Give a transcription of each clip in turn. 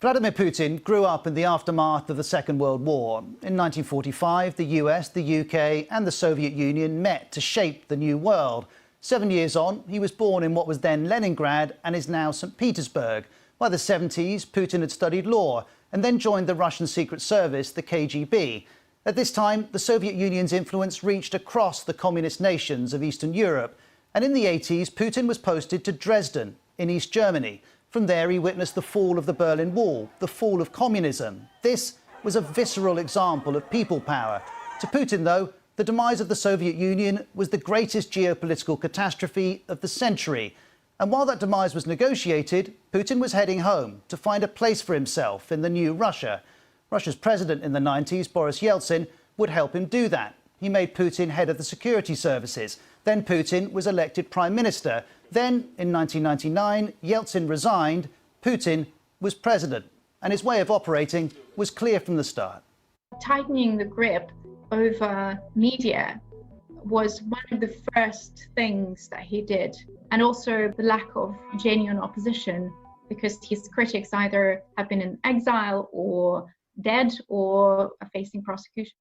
Vladimir Putin grew up in the aftermath of the Second World War. In 1945, the US, the UK and the Soviet Union met to shape the new world. 7 years on, he was born in what was then Leningrad and is now St. Petersburg. By the 70s, Putin had studied law and then joined the Russian Secret Service, the KGB. At this time, the Soviet Union's influence reached across the communist nations of Eastern Europe. And in the 80s, Putin was posted to Dresden in East Germany. From there, he witnessed the fall of the Berlin Wall, the fall of communism. This was a visceral example of people power. To Putin, though, the demise of the Soviet Union was the greatest geopolitical catastrophe of the century. And while that demise was negotiated, Putin was heading home to find a place for himself in the new Russia. Russia's president in the 90s, Boris Yeltsin, would help him do that. He made Putin head of the security services. Then Putin was elected prime minister. Then, in 1999, Yeltsin resigned. Putin was president. And his way of operating was clear from the start. Tightening the grip over media was one of the first things that he did. And also the lack of genuine opposition, because his critics either have been in exile or dead or are facing prosecution.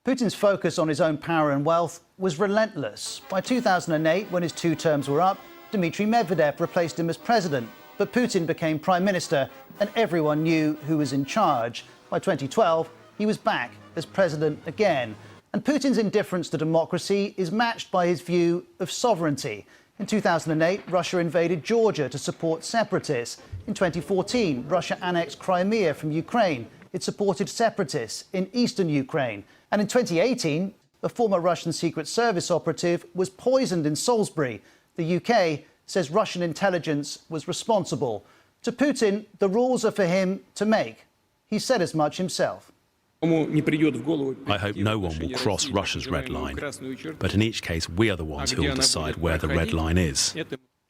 Putin's focus on his own power and wealth was relentless. By 2008, when his 2 terms were up, Dmitry Medvedev replaced him as president. But Putin became prime minister and everyone knew who was in charge. By 2012, he was back as president again. And Putin's indifference to democracy is matched by his view of sovereignty. In 2008, Russia invaded Georgia to support separatists. In 2014, Russia annexed Crimea from Ukraine. It supported separatists in eastern Ukraine. And in 2018, a former Russian Secret Service operative was poisoned in Salisbury. The UK says Russian intelligence was responsible. To Putin, the rules are for him to make. He said as much himself. I hope no one will cross Russia's red line, but in each case we are the ones who will decide where the red line is.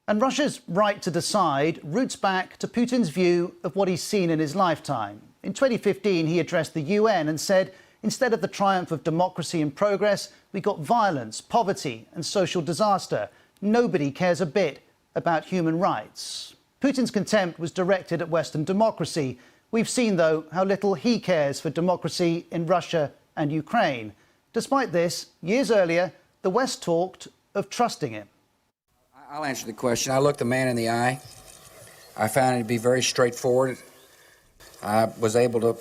And Russia's right to decide roots back to Putin's view of what he's seen in his lifetime. In 2015, he addressed the UN and said, instead of the triumph of democracy and progress, we got violence, poverty and social disaster. Nobody cares a bit about human rights. Putin's contempt was directed at Western democracy. We've seen, though, how little he cares for democracy in Russia and Ukraine. Despite this, years earlier, the West talked of trusting him. I'll answer the question. I looked the man in the eye. I found it to be very straightforward. I was able to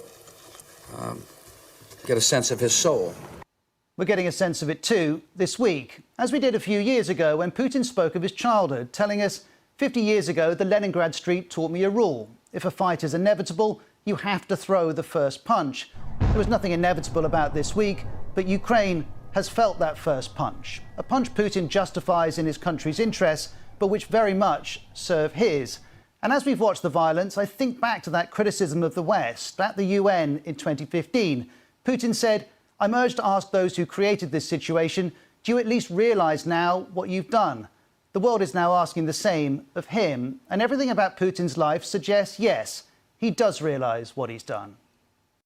get a sense of his soul. We're getting a sense of it too this week, as we did a few years ago when Putin spoke of his childhood, telling us, 50 years ago, the Leningrad street taught me a rule. If a fight is inevitable, you have to throw the first punch. There was nothing inevitable about this week, but Ukraine has felt that first punch. A punch Putin justifies in his country's interests, but which very much serve his. And as we've watched the violence, I think back to that criticism of the West at the UN in 2015. Putin said, I'm urged to ask those who created this situation, do you at least realise now what you've done? The world is now asking the same of him, and everything about Putin's life suggests, yes, he does realise what he's done.